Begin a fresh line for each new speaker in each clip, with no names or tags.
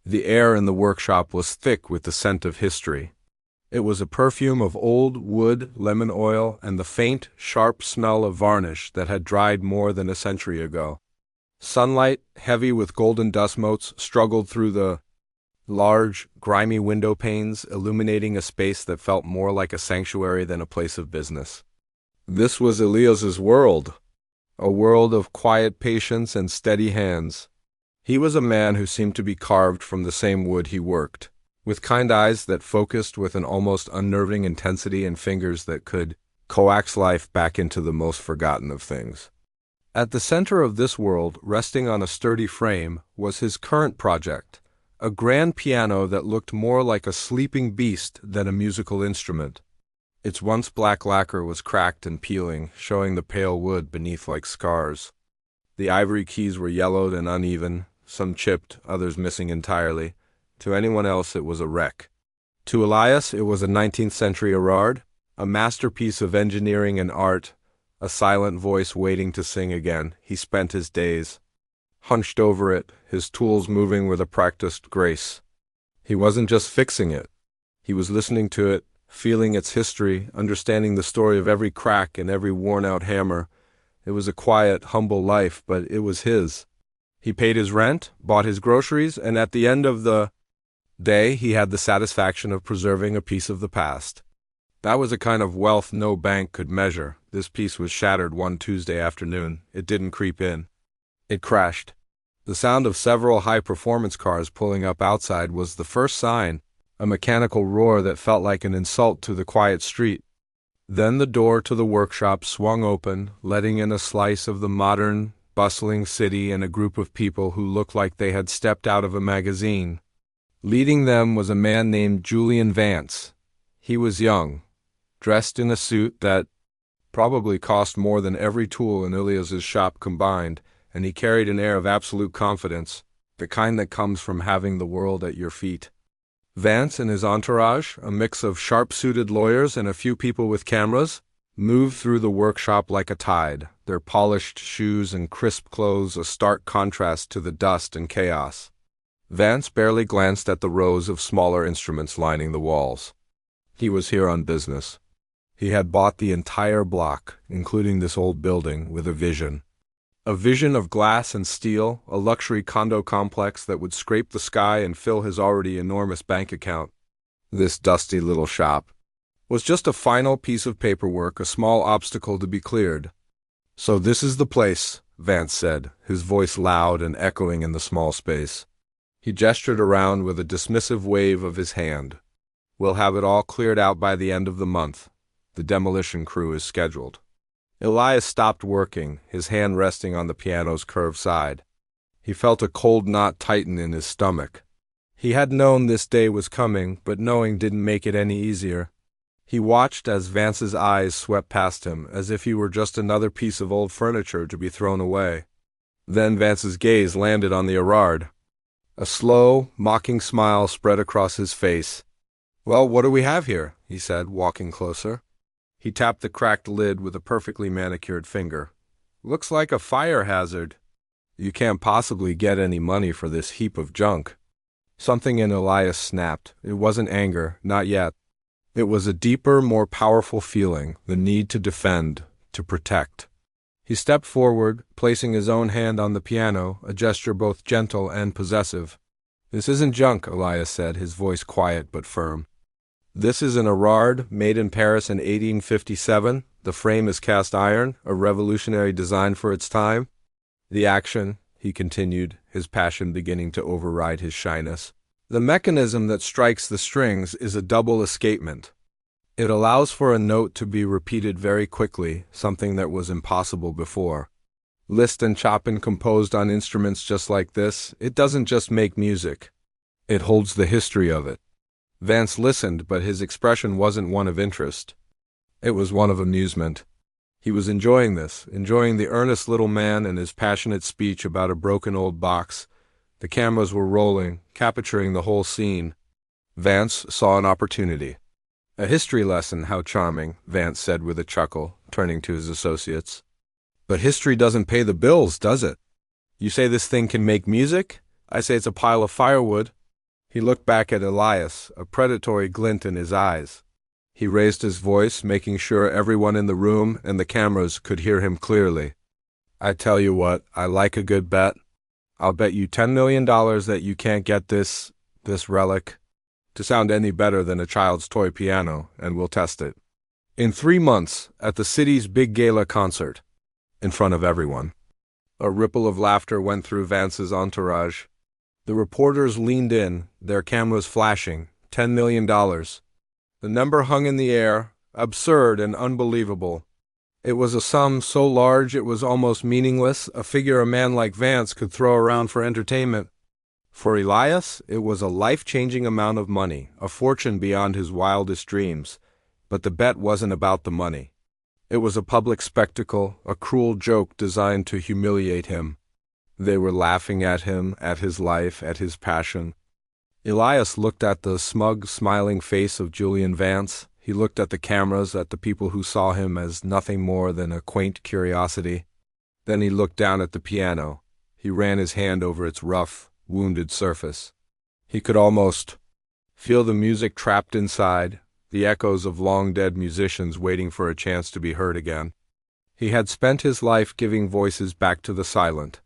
The air in the workshop was thick with the scent of history. It was a perfume of old wood, lemon oil, and the faint, sharp smell of varnish that had dried more than a century ago. Sunlight, heavy with golden dust motes, struggled through the large, grimy window panes, illuminating a space that felt more like a sanctuary than a place of business. This was Elias's world, a world of quiet patience and steady hands. He was a man who seemed to be carved from the same wood he worked, with kind eyes that focused with an almost unnerving intensity and fingers that could coax life back into the most forgotten of things. At the center of this world, resting on a sturdy frame, was his current project, a grand piano that looked more like a sleeping beast than a musical instrument. Its once black lacquer was cracked and peeling, showing the pale wood beneath like scars. The ivory keys were yellowed and uneven, some chipped, others missing entirely. To anyone else it was a wreck. To Elias it was a 19th century Erard, a masterpiece of engineering and art, a silent voice waiting to sing again. He spent his days hunched over it, his tools moving with a practiced grace. He wasn't just fixing it. He was listening to it, feeling its history, understanding the story of every crack and every worn-out hammer. It was a quiet, humble life, but it was his. He paid his rent, bought his groceries, and at the end of the day he had the satisfaction of preserving a piece of the past. That was a kind of wealth no bank could measure. This piece was shattered one Tuesday afternoon. It didn't creep in. It crashed. The sound of several high-performance cars pulling up outside was the first sign, a mechanical roar that felt like an insult to the quiet street. Then the door to the workshop swung open, letting in a slice of the modern, bustling city and a group of people who looked like they had stepped out of a magazine. Leading them was a man named Julian Vance. He was young, dressed in a suit that probably cost more than every tool in Elias's shop combined, and he carried an air of absolute confidence, the kind that comes from having the world at your feet. Vance and his entourage, a mix of sharp-suited lawyers and a few people with cameras, moved through the workshop like a tide, their polished shoes and crisp clothes a stark contrast to the dust and chaos. Vance barely glanced at the rows of smaller instruments lining the walls. He was here on business. He had bought the entire block, including this old building, with a vision. A vision of glass and steel, a luxury condo complex that would scrape the sky and fill his already enormous bank account. This dusty little shop was just a final piece of paperwork, a small obstacle to be cleared. "So this is the place," Vance said, his voice loud and echoing in the small space. He gestured around with a dismissive wave of his hand. "We'll have it all cleared out by the end of the month. The demolition crew is scheduled." Elias stopped working, his hand resting on the piano's curved side. He felt a cold knot tighten in his stomach. He had known this day was coming, but knowing didn't make it any easier. He watched as Vance's eyes swept past him, as if he were just another piece of old furniture to be thrown away. Then Vance's gaze landed on the Erard. A slow, mocking smile spread across his face. "Well, what do we have here?" he said, walking closer. He tapped the cracked lid with a perfectly manicured finger. "Looks like a fire hazard. You can't possibly get any money for this heap of junk." Something in Elias snapped. It wasn't anger, not yet. It was a deeper, more powerful feeling, the need to defend, to protect. He stepped forward, placing his own hand on the piano, a gesture both gentle and possessive. "This isn't junk," Elias said, his voice quiet but firm. "This is an Erard, made in Paris in 1857. The frame is cast iron, a revolutionary design for its time. The action," he continued, his passion beginning to override his shyness, "the mechanism that strikes the strings is a double escapement. It allows for a note to be repeated very quickly, something that was impossible before. Liszt and Chopin composed on instruments just like this. It doesn't just make music. It holds the history of it." Vance listened, but his expression wasn't one of interest. It was one of amusement. He was enjoying this, enjoying the earnest little man and his passionate speech about a broken old box. The cameras were rolling, capturing the whole scene. Vance saw an opportunity. "A history lesson, how charming," Vance said with a chuckle, turning to his associates. "But history doesn't pay the bills, does it? You say this thing can make music? I say it's a pile of firewood." He looked back at Elias, a predatory glint in his eyes. He raised his voice, making sure everyone in the room and the cameras could hear him clearly. I tell you what, I like a good bet. I'll bet you $10 million that you can't get this relic to sound any better than a child's toy piano, and we'll test it. In 3 months, at the city's big gala concert, in front of everyone. A ripple of laughter went through Vance's entourage. The reporters leaned in, their cameras flashing. $10 million. The number hung in the air, absurd and unbelievable. It was a sum so large it was almost meaningless, a figure a man like Vance could throw around for entertainment. For Elias, it was a life-changing amount of money, a fortune beyond his wildest dreams. But the bet wasn't about the money. It was a public spectacle, a cruel joke designed to humiliate him. They were laughing at him, at his life, at his passion. Elias looked at the smug, smiling face of Julian Vance. He looked at the cameras, at the people who saw him as nothing more than a quaint curiosity. Then he looked down at the piano. He ran his hand over its rough, wounded surface. He could almost feel the music trapped inside, the echoes of long-dead musicians waiting for a chance to be heard again. He had spent his life giving voices back to the silent.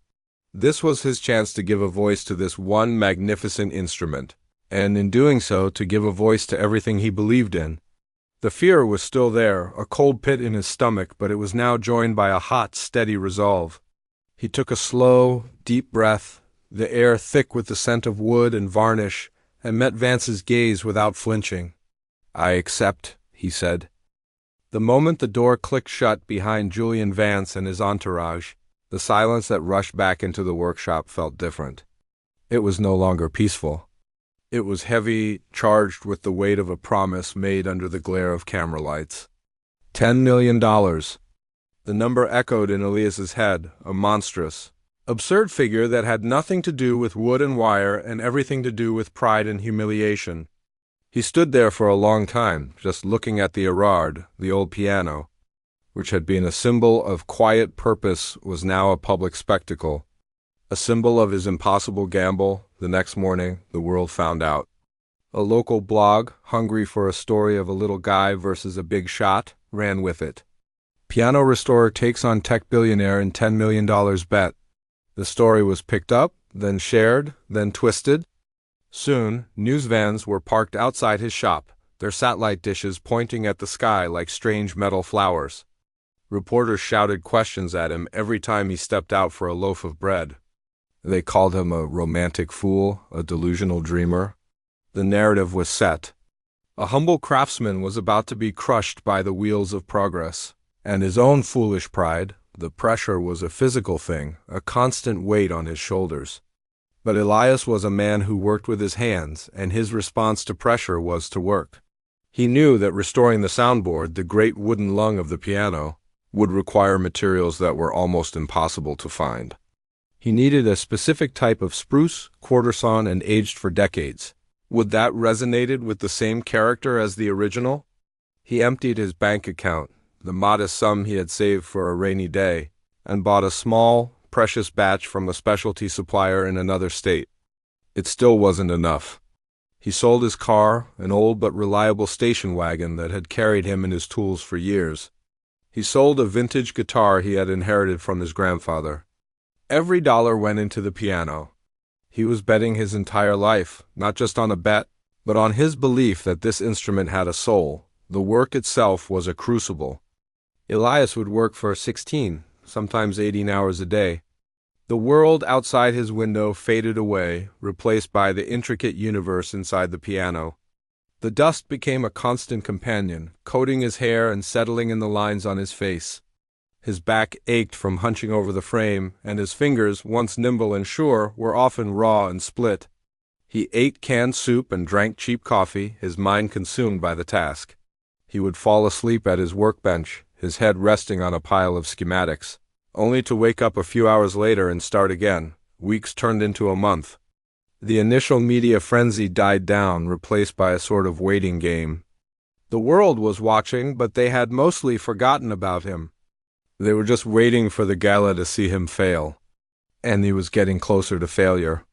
This was his chance to give a voice to this one magnificent instrument, and in doing so to give a voice to everything he believed in. The fear was still there, a cold pit in his stomach, but it was now joined by a hot, steady resolve. He took a slow, deep breath, the air thick with the scent of wood and varnish, and met Vance's gaze without flinching. "I accept," he said. The moment the door clicked shut behind Julian Vance and his entourage, the silence that rushed back into the workshop felt different. It was no longer peaceful. It was heavy, charged with the weight of a promise made under the glare of camera lights. $10 million. The number echoed in Elias's head, a monstrous, absurd figure that had nothing to do with wood and wire and everything to do with pride and humiliation. He stood there for a long time, just looking at the Erard, the old piano, which had been a symbol of quiet purpose, was now a public spectacle. A symbol of his impossible gamble. The next morning, the world found out. A local blog, hungry for a story of a little guy versus a big shot, ran with it. Piano restorer takes on tech billionaire in $10 million bet. The story was picked up, then shared, then twisted. Soon, news vans were parked outside his shop, their satellite dishes pointing at the sky like strange metal flowers. Reporters shouted questions at him every time he stepped out for a loaf of bread. They called him a romantic fool, a delusional dreamer. The narrative was set. A humble craftsman was about to be crushed by the wheels of progress, and his own foolish pride, the pressure, was a physical thing, a constant weight on his shoulders. But Elias was a man who worked with his hands, and his response to pressure was to work. He knew that restoring the soundboard, the great wooden lung of the piano, would require materials that were almost impossible to find. He needed a specific type of spruce, quarter-sawn, and aged for decades. Would that resonated with the same character as the original? He emptied his bank account, the modest sum he had saved for a rainy day, and bought a small, precious batch from a specialty supplier in another state. It still wasn't enough. He sold his car, an old but reliable station wagon that had carried him and his tools for years. He sold a vintage guitar he had inherited from his grandfather. Every dollar went into the piano. He was betting his entire life, not just on a bet, but on his belief that this instrument had a soul. The work itself was a crucible. Elias would work for 16, sometimes 18 hours a day. The world outside his window faded away, replaced by the intricate universe inside the piano. The dust became a constant companion, coating his hair and settling in the lines on his face. His back ached from hunching over the frame, and his fingers, once nimble and sure, were often raw and split. He ate canned soup and drank cheap coffee, his mind consumed by the task. He would fall asleep at his workbench, his head resting on a pile of schematics, only to wake up a few hours later and start again. Weeks turned into a month. The initial media frenzy died down, replaced by a sort of waiting game. The world was watching, but they had mostly forgotten about him. They were just waiting for the gala to see him fail. And he was getting closer to failure.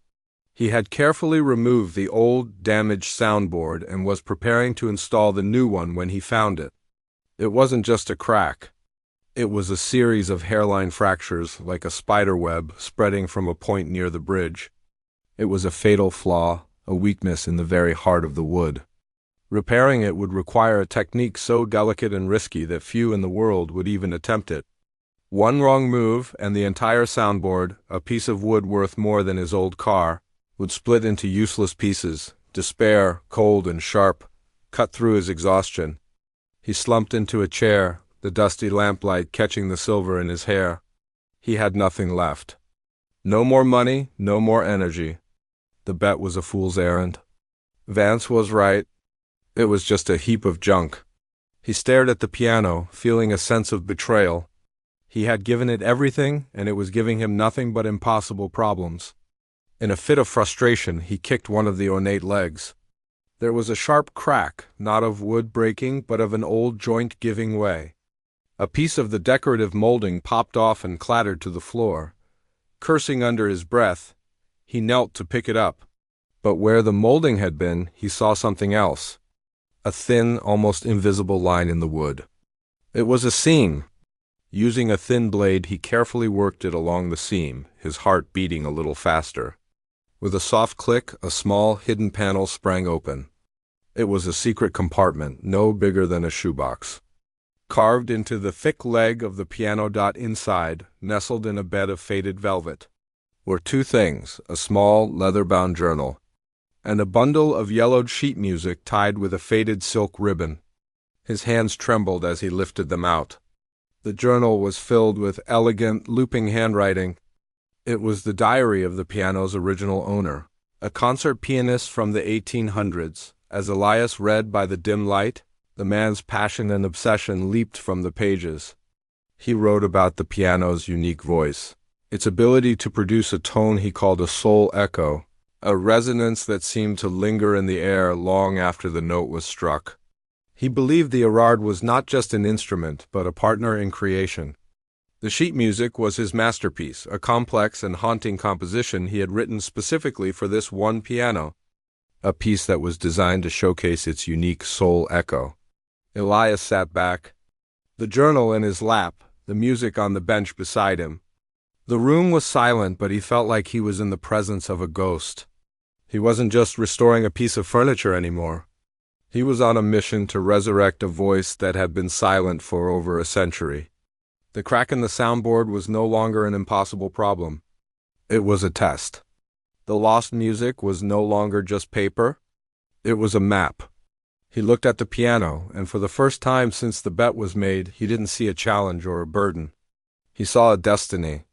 He had carefully removed the old, damaged soundboard and was preparing to install the new one when he found it. It wasn't just a crack. It was a series of hairline fractures like a spider web spreading from a point near the bridge. It was a fatal flaw, a weakness in the very heart of the wood. Repairing it would require a technique so delicate and risky that few in the world would even attempt it. One wrong move, and the entire soundboard, a piece of wood worth more than his old car, would split into useless pieces. Despair, cold and sharp, cut through his exhaustion. He slumped into a chair, the dusty lamplight catching the silver in his hair. He had nothing left. No more money, no more energy. The bet was a fool's errand. Vance was right. It was just a heap of junk. He stared at the piano, feeling a sense of betrayal. He had given it everything, and it was giving him nothing but impossible problems. In a fit of frustration, he kicked one of the ornate legs. There was a sharp crack, not of wood breaking, but of an old joint giving way. A piece of the decorative molding popped off and clattered to the floor. Cursing under his breath, he knelt to pick it up. But where the molding had been, he saw something else. A thin, almost invisible line in the wood. It was a seam. Using a thin blade, he carefully worked it along the seam, his heart beating a little faster. With a soft click, a small, hidden panel sprang open. It was a secret compartment, no bigger than a shoebox. Carved into the thick leg of the piano. Inside, nestled in a bed of faded velvet, were two things: a small, leather-bound journal, and a bundle of yellowed sheet music tied with a faded silk ribbon. His hands trembled as he lifted them out. The journal was filled with elegant, looping handwriting. It was the diary of the piano's original owner, a concert pianist from the 1800s. As Elias read by the dim light, the man's passion and obsession leaped from the pages. He wrote about the piano's unique voice, its ability to produce a tone he called a soul echo, a resonance that seemed to linger in the air long after the note was struck. He believed the Erard was not just an instrument, but a partner in creation. The sheet music was his masterpiece, a complex and haunting composition he had written specifically for this one piano, a piece that was designed to showcase its unique soul echo. Elias sat back, the journal in his lap, the music on the bench beside him. The room was silent, but he felt like he was in the presence of a ghost. He wasn't just restoring a piece of furniture anymore. He was on a mission to resurrect a voice that had been silent for over a century. The crack in the soundboard was no longer an impossible problem. It was a test. The lost music was no longer just paper. It was a map. He looked at the piano, and for the first time since the bet was made, he didn't see a challenge or a burden. He saw a destiny.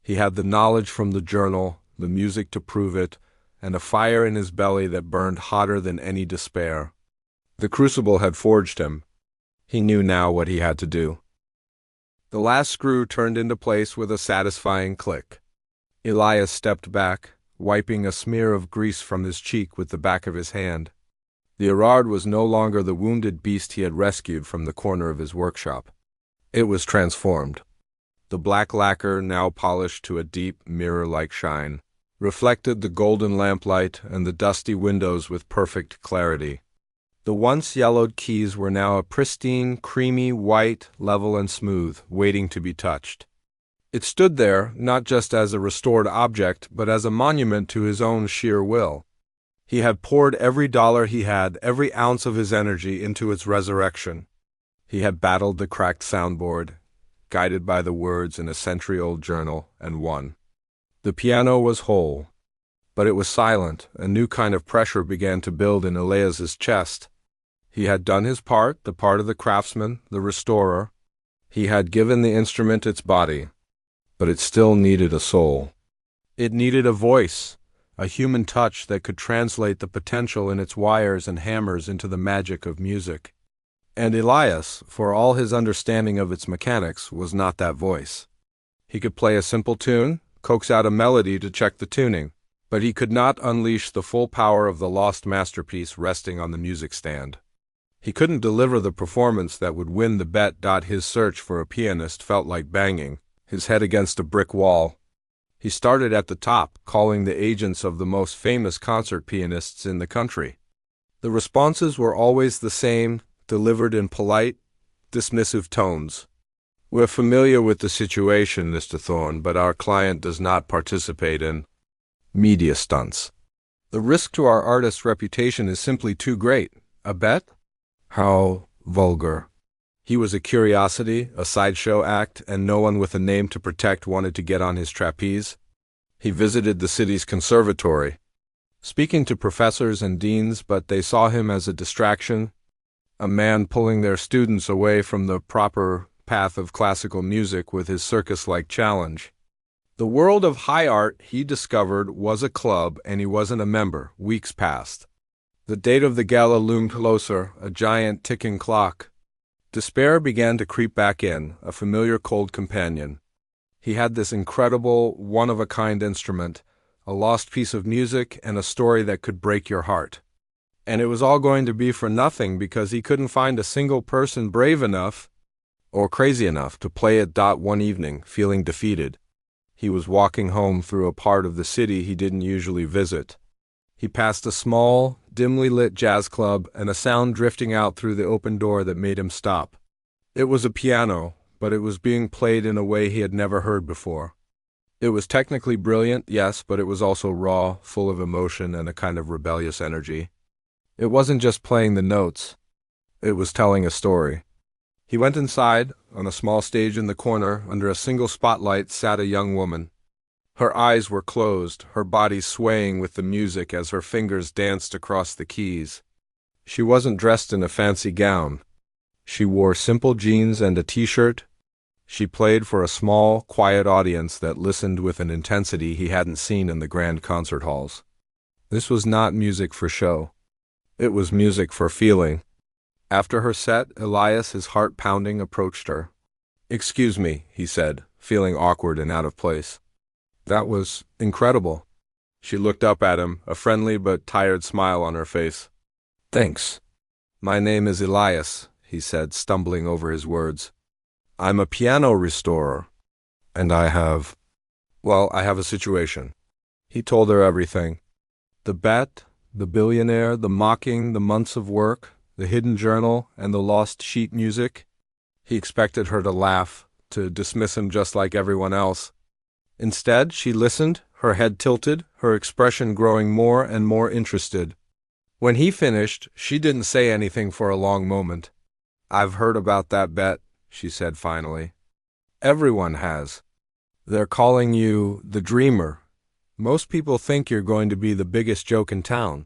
He had the knowledge from the journal, the music to prove it, and a fire in his belly that burned hotter than any despair. The crucible had forged him. He knew now what he had to do. The last screw turned into place with a satisfying click. Elias stepped back, wiping a smear of grease from his cheek with the back of his hand. The Erard was no longer the wounded beast he had rescued from the corner of his workshop. It was transformed. The black lacquer, now polished to a deep, mirror-like shine, reflected the golden lamplight and the dusty windows with perfect clarity. The once yellowed keys were now a pristine, creamy white, level and smooth, waiting to be touched. It stood there, not just as a restored object, but as a monument to his own sheer will. He had poured every dollar he had, every ounce of his energy into its resurrection. He had battled the cracked soundboard, guided by the words in a century-old journal, and won. The piano was whole, but it was silent. A new kind of pressure began to build in Elias's chest. He had done his part, the part of the craftsman, the restorer. He had given the instrument its body, but it still needed a soul. It needed a voice, a human touch that could translate the potential in its wires and hammers into the magic of music. And Elias, for all his understanding of its mechanics, was not that voice. He could play a simple tune, coax out a melody to check the tuning, but he could not unleash the full power of the lost masterpiece resting on the music stand. He couldn't deliver the performance that would win the bet. His search for a pianist felt like banging his head against a brick wall. He started at the top, calling the agents of the most famous concert pianists in the country. The responses were always the same, delivered in polite, dismissive tones. "We're familiar with the situation, Mr. Thorne, but our client does not participate in media stunts. The risk to our artist's reputation is simply too great. A bet? How vulgar." He was a curiosity, a sideshow act, and no one with a name to protect wanted to get on his trapeze. He visited the city's conservatory, speaking to professors and deans, but they saw him as a distraction, a man pulling their students away from the proper path of classical music with his circus-like challenge. The world of high art, he discovered, was a club, and he wasn't a member. Weeks passed. The date of the gala loomed closer, a giant ticking clock. Despair began to creep back in, a familiar cold companion. He had this incredible, one-of-a-kind instrument, a lost piece of music, and a story that could break your heart. And it was all going to be for nothing because he couldn't find a single person brave enough or crazy enough to play it. One evening, feeling defeated, he was walking home through a part of the city he didn't usually visit. He passed a small, dimly lit jazz club and a sound drifting out through the open door that made him stop. It was a piano, but it was being played in a way he had never heard before. It was technically brilliant, yes, but it was also raw, full of emotion and a kind of rebellious energy. It wasn't just playing the notes. It was telling a story. He went inside. On a small stage in the corner, under a single spotlight, sat a young woman. Her eyes were closed, her body swaying with the music as her fingers danced across the keys. She wasn't dressed in a fancy gown. She wore simple jeans and a t-shirt. She played for a small, quiet audience that listened with an intensity he hadn't seen in the grand concert halls. This was not music for show. It was music for feeling. After her set, Elias, his heart pounding, approached her. "Excuse me," he said, feeling awkward and out of place. "That was incredible." She looked up at him, a friendly but tired smile on her face. "Thanks. My name is Elias," he said, stumbling over his words. "I'm a piano restorer, and I have a situation." He told her everything. The bet, the billionaire, the mocking, the months of work, the hidden journal, and the lost sheet music. He expected her to laugh, to dismiss him just like everyone else. Instead, she listened, her head tilted, her expression growing more and more interested. When he finished, she didn't say anything for a long moment. "I've heard about that bet," she said finally. "Everyone has. They're calling you the dreamer. Most people think you're going to be the biggest joke in town."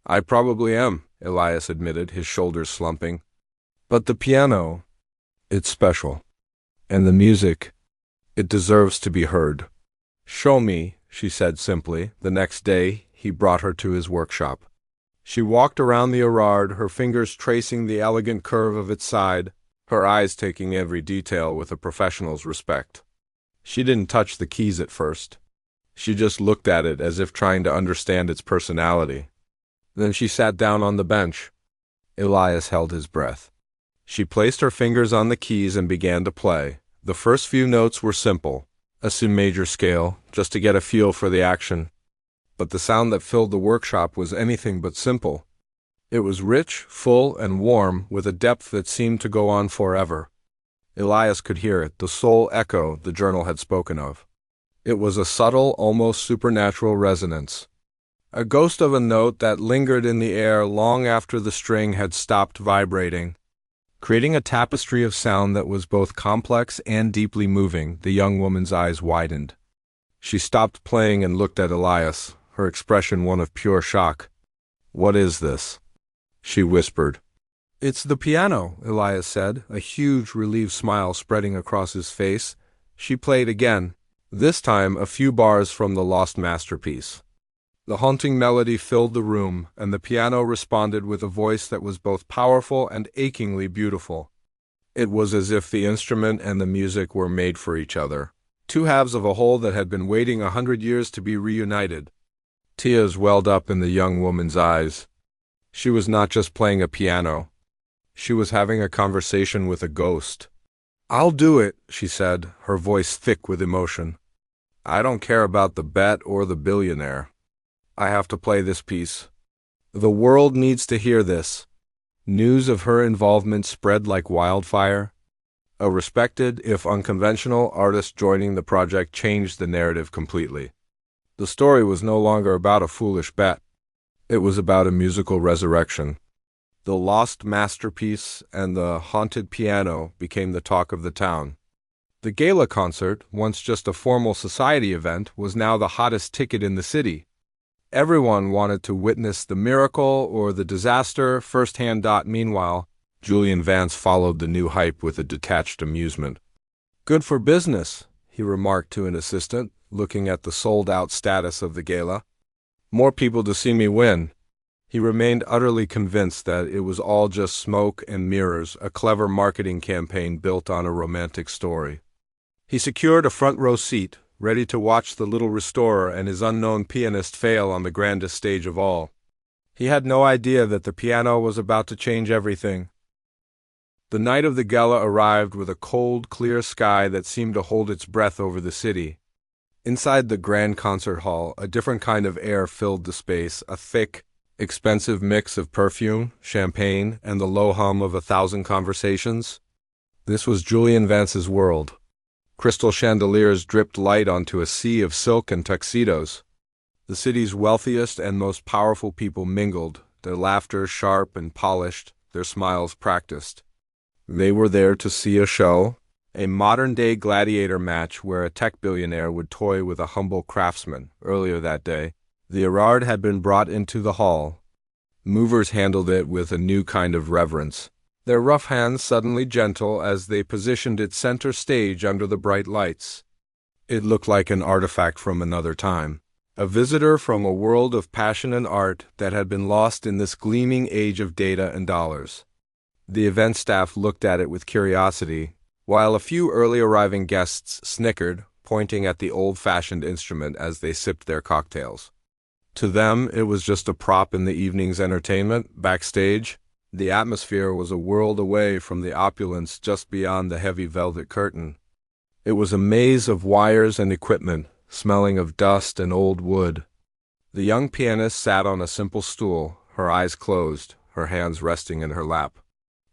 "I probably am," Elias admitted, his shoulders slumping. "But the piano, it's special. And the music, it deserves to be heard." "Show me," she said simply. The next day, he brought her to his workshop. She walked around the Erard, her fingers tracing the elegant curve of its side, her eyes taking every detail with a professional's respect. She didn't touch the keys at first. She just looked at it as if trying to understand its personality. Then she sat down on the bench. Elias held his breath. She placed her fingers on the keys and began to play. The first few notes were simple, a C major scale, just to get a feel for the action. But the sound that filled the workshop was anything but simple. It was rich, full, and warm, with a depth that seemed to go on forever. Elias could hear it, the soul echo the journal had spoken of. It was a subtle, almost supernatural resonance. A ghost of a note that lingered in the air long after the string had stopped vibrating. Creating a tapestry of sound that was both complex and deeply moving, the young woman's eyes widened. She stopped playing and looked at Elias, her expression one of pure shock. "What is this?" she whispered. "It's the piano," Elias said, a huge, relieved smile spreading across his face. She played again, this time a few bars from the lost masterpiece. The haunting melody filled the room, and the piano responded with a voice that was both powerful and achingly beautiful. It was as if the instrument and the music were made for each other, two halves of a whole that had been waiting 100 years to be reunited. Tears welled up in the young woman's eyes. She was not just playing a piano. She was having a conversation with a ghost. "I'll do it," she said, her voice thick with emotion. I don't care about the bet or the billionaire. I have to play this piece. The world needs to hear this. News of her involvement spread like wildfire. A respected, if unconventional, artist joining the project changed the narrative completely. The story was no longer about a foolish bet. It was about a musical resurrection. The lost masterpiece and the haunted piano became the talk of the town. The gala concert, once just a formal society event, was now the hottest ticket in the city. Everyone wanted to witness the miracle or the disaster firsthand. Meanwhile, Julian Vance followed the new hype with a detached amusement. "Good for business," he remarked to an assistant, looking at the sold-out status of the gala. "More people to see me win." He remained utterly convinced that it was all just smoke and mirrors, a clever marketing campaign built on a romantic story. He secured a front-row seat, ready to watch the little restorer and his unknown pianist fail on the grandest stage of all. He had no idea that the piano was about to change everything. The night of the gala arrived with a cold, clear sky that seemed to hold its breath over the city. Inside the grand concert hall, a different kind of air filled the space, a thick, expensive mix of perfume, champagne, and the low hum of 1,000 conversations. This was Julian Vance's world. Crystal chandeliers dripped light onto a sea of silk and tuxedos. The city's wealthiest and most powerful people mingled, their laughter sharp and polished, their smiles practiced. They were there to see a show, a modern-day gladiator match where a tech billionaire would toy with a humble craftsman. Earlier that day, the Erard had been brought into the hall. Movers handled it with a new kind of reverence, their rough hands suddenly gentle as they positioned it center stage under the bright lights. It looked like an artifact from another time, a visitor from a world of passion and art that had been lost in this gleaming age of data and dollars. The event staff looked at it with curiosity, while a few early arriving guests snickered, pointing at the old-fashioned instrument as they sipped their cocktails. To them, it was just a prop in the evening's entertainment. Backstage, the atmosphere was a world away from the opulence just beyond the heavy velvet curtain. It was a maze of wires and equipment, smelling of dust and old wood. The young pianist sat on a simple stool, her eyes closed, her hands resting in her lap.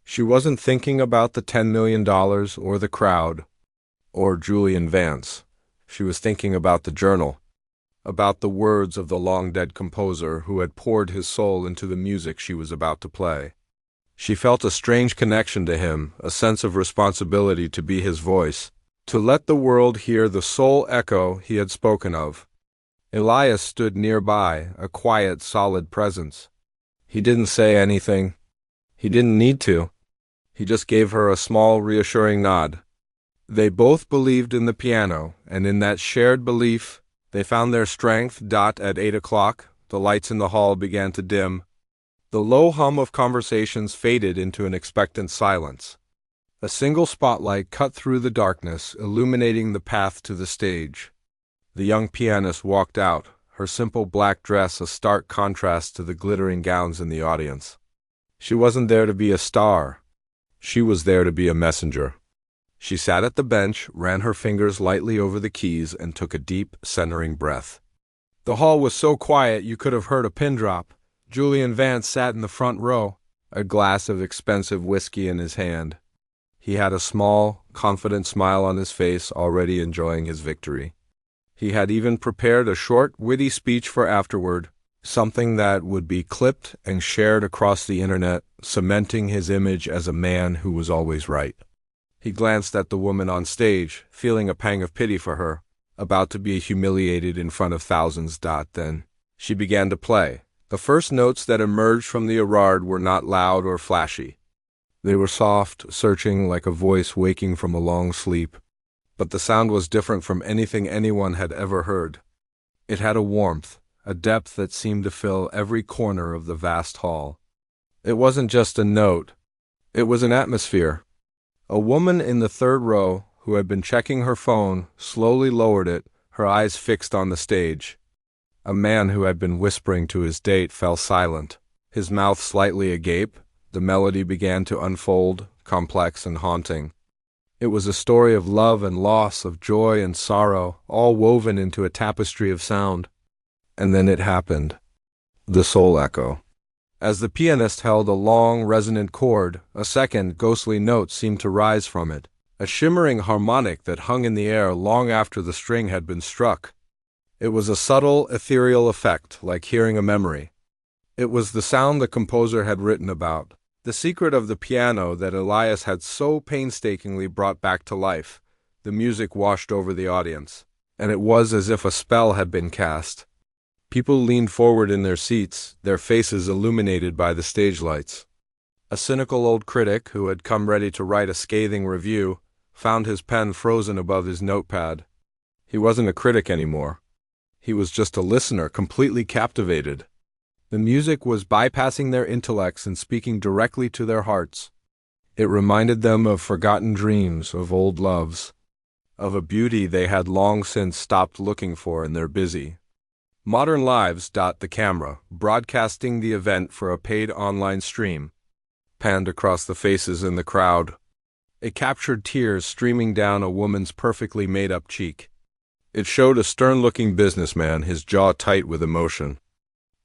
She wasn't thinking about the $10 million or the crowd, or Julian Vance. She was thinking about the journal, about the words of the long-dead composer who had poured his soul into the music she was about to play. She felt a strange connection to him, a sense of responsibility to be his voice, to let the world hear the soul echo he had spoken of. Elias stood nearby, a quiet, solid presence. He didn't say anything. He didn't need to. He just gave her a small, reassuring nod. They both believed in the piano, and in that shared belief, they found their strength. At 8 o'clock, the lights in the hall began to dim. The low hum of conversations faded into an expectant silence. A single spotlight cut through the darkness, illuminating the path to the stage. The young pianist walked out, her simple black dress a stark contrast to the glittering gowns in the audience. She wasn't there to be a star. She was there to be a messenger. She sat at the bench, ran her fingers lightly over the keys, and took a deep, centering breath. The hall was so quiet you could have heard a pin drop. Julian Vance sat in the front row, a glass of expensive whiskey in his hand. He had a small, confident smile on his face, already enjoying his victory. He had even prepared a short, witty speech for afterward, something that would be clipped and shared across the internet, cementing his image as a man who was always right. He glanced at the woman on stage, feeling a pang of pity for her, about to be humiliated in front of thousands. Then she began to play. The first notes that emerged from the Erard were not loud or flashy. They were soft, searching like a voice waking from a long sleep. But the sound was different from anything anyone had ever heard. It had a warmth, a depth that seemed to fill every corner of the vast hall. It wasn't just a note. It was an atmosphere. A woman in the third row, who had been checking her phone, slowly lowered it, her eyes fixed on the stage. A man who had been whispering to his date fell silent, his mouth slightly agape. The melody began to unfold, complex and haunting. It was a story of love and loss, of joy and sorrow, all woven into a tapestry of sound. And then it happened. The soul echo. As the pianist held a long, resonant chord, a second, ghostly note seemed to rise from it, a shimmering harmonic that hung in the air long after the string had been struck. It was a subtle, ethereal effect, like hearing a memory. It was the sound the composer had written about, the secret of the piano that Elias had so painstakingly brought back to life. The music washed over the audience, and it was as if a spell had been cast. People leaned forward in their seats, their faces illuminated by the stage lights. A cynical old critic, who had come ready to write a scathing review, found his pen frozen above his notepad. He wasn't a critic anymore. He was just a listener, completely captivated. The music was bypassing their intellects and speaking directly to their hearts. It reminded them of forgotten dreams, of old loves, of a beauty they had long since stopped looking for in their busy, modern lives. The camera, broadcasting the event for a paid online stream, panned across the faces in the crowd. It captured tears streaming down a woman's perfectly made-up cheek. It showed a stern-looking businessman, his jaw tight with emotion.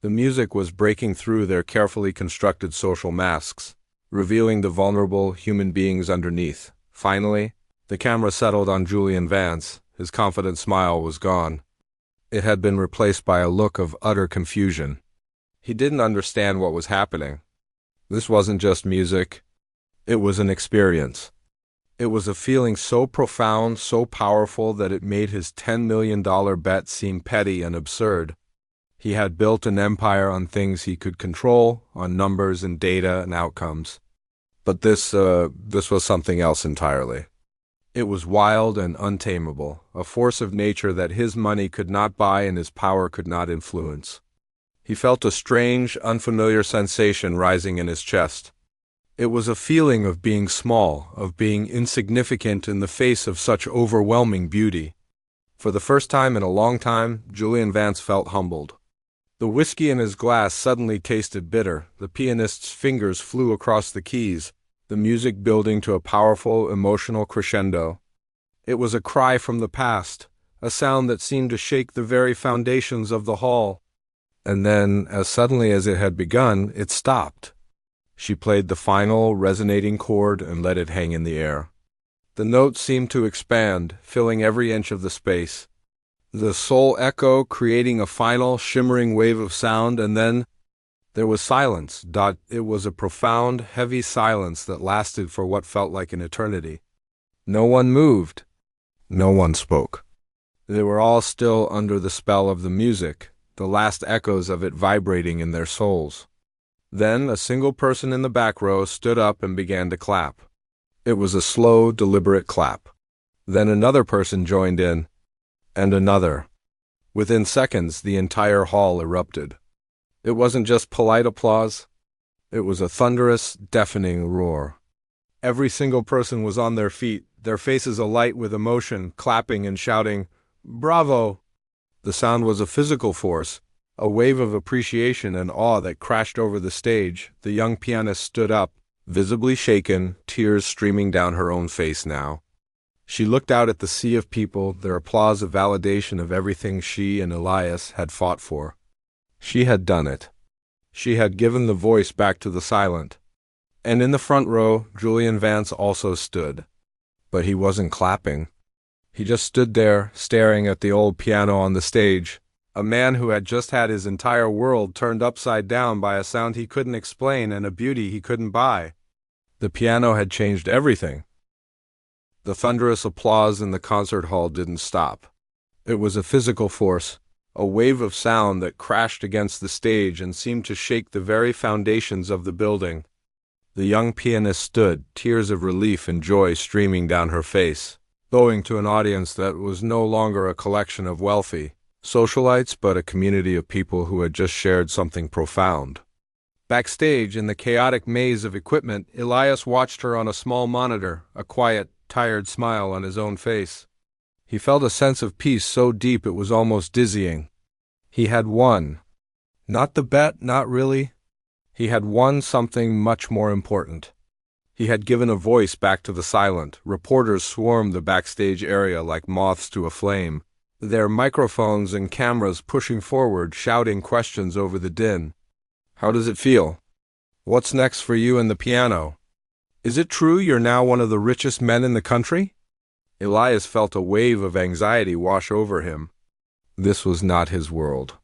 The music was breaking through their carefully constructed social masks, revealing the vulnerable human beings underneath. Finally, the camera settled on Julian Vance. His confident smile was gone. It had been replaced by a look of utter confusion. He didn't understand what was happening. This wasn't just music. It was an experience. It was a feeling so profound, so powerful that it made his $10 million bet seem petty and absurd. He had built an empire on things he could control, on numbers and data and outcomes. But this was something else entirely. It was wild and untamable, a force of nature that his money could not buy and his power could not influence. He felt a strange, unfamiliar sensation rising in his chest. It was a feeling of being small, of being insignificant in the face of such overwhelming beauty. For the first time in a long time, Julian Vance felt humbled. The whiskey in his glass suddenly tasted bitter. The pianist's fingers flew across the keys, the music building to a powerful, emotional crescendo. It was a cry from the past, a sound that seemed to shake the very foundations of the hall. And then, as suddenly as it had begun, it stopped. She played the final, resonating chord and let it hang in the air. The notes seemed to expand, filling every inch of the space. The soul echo creating a final, shimmering wave of sound, and then there was silence. It was a profound, heavy silence that lasted for what felt like an eternity. No one moved. No one spoke. They were all still under the spell of the music, the last echoes of it vibrating in their souls. Then a single person in the back row stood up and began to clap. It was a slow, deliberate clap. Then another person joined in, and another. Within seconds, the entire hall erupted. It wasn't just polite applause. It was a thunderous, deafening roar. Every single person was on their feet, their faces alight with emotion, clapping and shouting, "Bravo!" The sound was a physical force, a wave of appreciation and awe that crashed over the stage. The young pianist stood up, visibly shaken, tears streaming down her own face now. She looked out at the sea of people, their applause a validation of everything she and Elias had fought for. She had done it. She had given the voice back to the silent. And in the front row, Julian Vance also stood. But he wasn't clapping. He just stood there, staring at the old piano on the stage, a man who had just had his entire world turned upside down by a sound he couldn't explain and a beauty he couldn't buy. The piano had changed everything. The thunderous applause in the concert hall didn't stop. It was a physical force, a wave of sound that crashed against the stage and seemed to shake the very foundations of the building. The young pianist stood, tears of relief and joy streaming down her face, bowing to an audience that was no longer a collection of wealthy socialites but a community of people who had just shared something profound. Backstage, in the chaotic maze of equipment, Elias watched her on a small monitor, a quiet, tired smile on his own face. He felt a sense of peace so deep it was almost dizzying. He had won. Not the bet, not really. He had won something much more important. He had given a voice back to the silent. Reporters swarmed the backstage area like moths to a flame, their microphones and cameras pushing forward, shouting questions over the din. "How does it feel? What's next for you and the piano? Is it true you're now one of the richest men in the country?" Elias felt a wave of anxiety wash over him. This was not his world.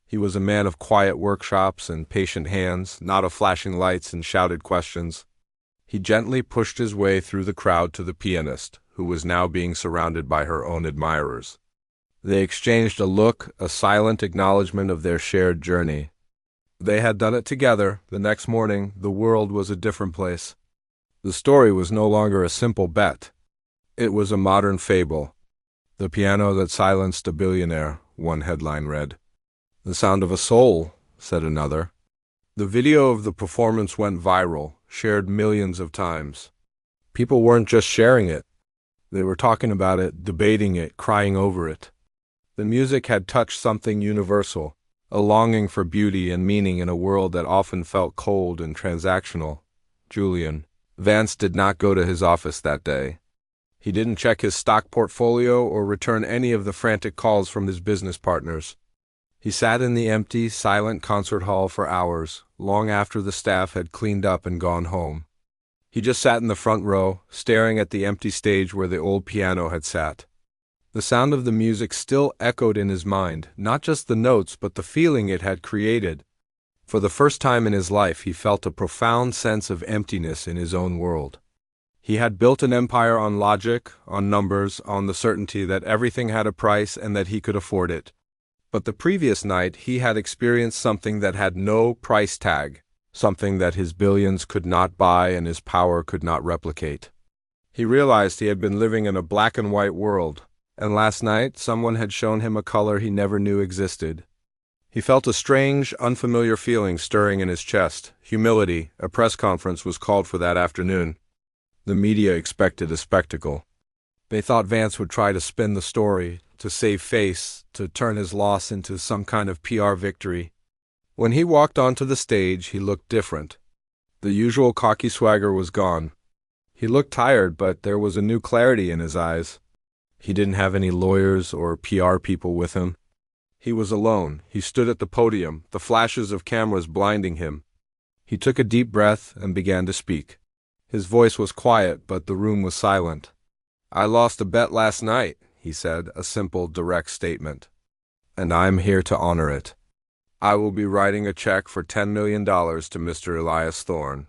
He was a man of quiet workshops and patient hands, not of flashing lights and shouted questions. He gently pushed his way through the crowd to the pianist, who was now being surrounded by her own admirers. They exchanged a look, a silent acknowledgement of their shared journey. They had done it together. The next morning, the world was a different place. The story was no longer a simple bet. It was a modern fable. "The piano that silenced a billionaire," one headline read. "The sound of a soul," said another. The video of the performance went viral, shared millions of times. People weren't just sharing it. They were talking about it, debating it, crying over it. The music had touched something universal, a longing for beauty and meaning in a world that often felt cold and transactional. Julian Vance did not go to his office that day. He didn't check his stock portfolio or return any of the frantic calls from his business partners. He sat in the empty, silent concert hall for hours, long after the staff had cleaned up and gone home. He just sat in the front row, staring at the empty stage where the old piano had sat. The sound of the music still echoed in his mind, not just the notes, but the feeling it had created. For the first time in his life, he felt a profound sense of emptiness in his own world. He had built an empire on logic, on numbers, on the certainty that everything had a price and that he could afford it. But the previous night, he had experienced something that had no price tag, something that his billions could not buy and his power could not replicate. He realized he had been living in a black and white world, and last night someone had shown him a color he never knew existed. He felt a strange, unfamiliar feeling stirring in his chest. Humility. A press conference was called for that afternoon. The media expected a spectacle. They thought Vance would try to spin the story, to save face, to turn his loss into some kind of PR victory. When he walked onto the stage, he looked different. The usual cocky swagger was gone. He looked tired, but there was a new clarity in his eyes. He didn't have any lawyers or PR people with him. He was alone. He stood at the podium, the flashes of cameras blinding him. He took a deep breath and began to speak. His voice was quiet, but the room was silent. "I lost a bet last night," he said, a simple, direct statement. "And I'm here to honor it. I will be writing a check for $10 million to Mr. Elias Thorne."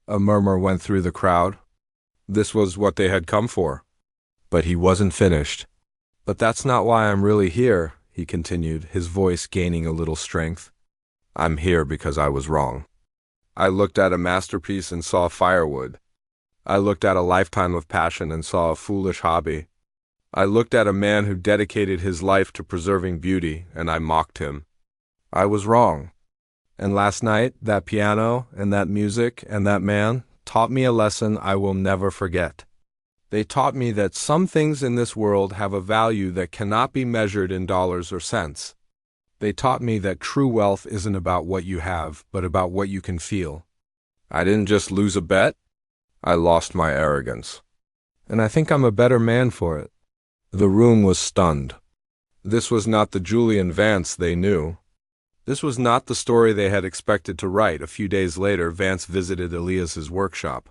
A murmur went through the crowd. This was what they had come for. But he wasn't finished. "But that's not why I'm really here," he continued, his voice gaining a little strength. "I'm here because I was wrong. I looked at a masterpiece and saw firewood. I looked at a lifetime of passion and saw a foolish hobby. I looked at a man who dedicated his life to preserving beauty, and I mocked him. I was wrong. And last night, that piano and that music and that man taught me a lesson I will never forget. They taught me that some things in this world have a value that cannot be measured in dollars or cents. They taught me that true wealth isn't about what you have, but about what you can feel. I didn't just lose a bet. I lost my arrogance. And I think I'm a better man for it." The room was stunned. This was not the Julian Vance they knew. This was not the story they had expected to write. A few days later, Vance visited Elias's workshop.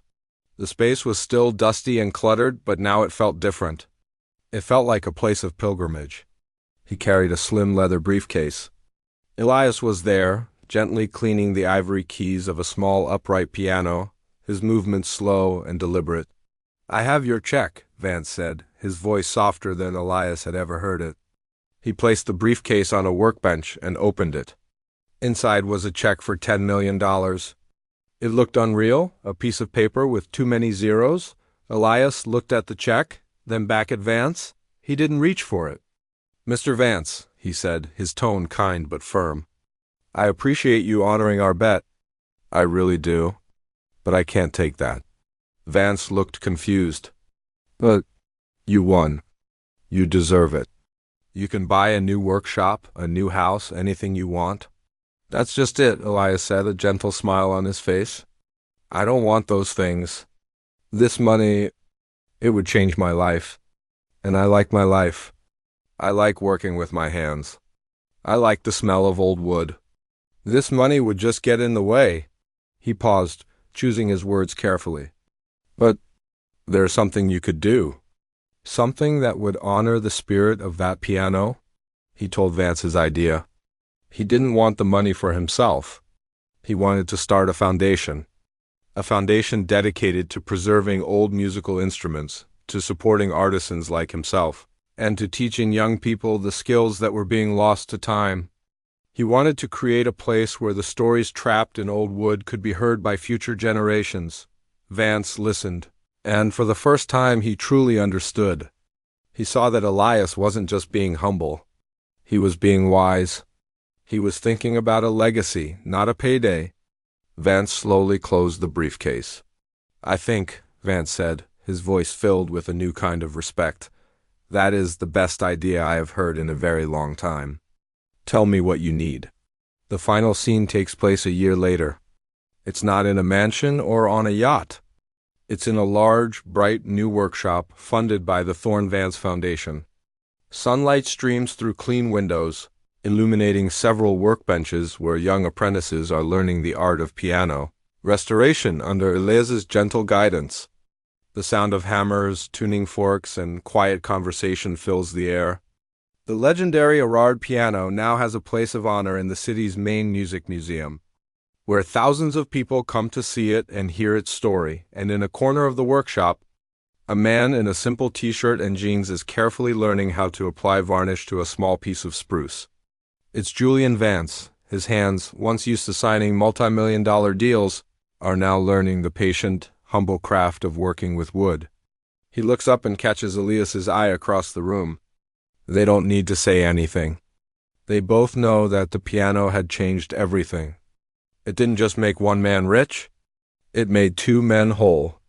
The space was still dusty and cluttered, but now it felt different. It felt like a place of pilgrimage. He carried a slim leather briefcase. Elias was there, gently cleaning the ivory keys of a small upright piano, his movements slow and deliberate. "I have your check," Vance said, his voice softer than Elias had ever heard it. He placed the briefcase on a workbench and opened it. Inside was a check for $10 million. It looked unreal, a piece of paper with too many zeros. Elias looked at the check, then back at Vance. He didn't reach for it. "Mr. Vance," he said, his tone kind but firm, "I appreciate you honoring our bet. I really do. But I can't take that." Vance looked confused. "But you won. You deserve it. You can buy a new workshop, a new house, anything you want." "That's just it," Elias said, a gentle smile on his face. "I don't want those things. This money, it would change my life. And I like my life. I like working with my hands. I like the smell of old wood. This money would just get in the way. He paused, choosing his words carefully. But there's something you could do. Something that would honor the spirit of that piano. He told Vance his idea. He didn't want the money for himself. He wanted to start a foundation dedicated to preserving old musical instruments, to supporting artisans like himself, and to teaching young people the skills that were being lost to time. He wanted to create a place where the stories trapped in old wood could be heard by future generations. Vance listened, and for the first time he truly understood. He saw that Elias wasn't just being humble. He was being wise. He was thinking about a legacy, not a payday. Vance slowly closed the briefcase. I think, Vance said, his voice filled with a new kind of respect, that is the best idea I have heard in a very long time. Tell me what you need. The final scene takes place a year later. It's not in a mansion or on a yacht. It's in a large, bright new workshop funded by the Thorne Vance Foundation. Sunlight streams through clean windows, illuminating several workbenches where young apprentices are learning the art of piano. Restoration under Elias's gentle guidance. The sound of hammers, tuning forks, and quiet conversation fills the air. The legendary Erard piano now has a place of honor in the city's main music museum, where thousands of people come to see it and hear its story, and in a corner of the workshop, a man in a simple t-shirt and jeans is carefully learning how to apply varnish to a small piece of spruce. It's Julian Vance. His hands, once used to signing multi-million-dollar deals, are now learning the patient, humble craft of working with wood. He looks up and catches Elias's eye across the room. They don't need to say anything. They both know that the piano had changed everything. It didn't just make one man rich, it made two men whole.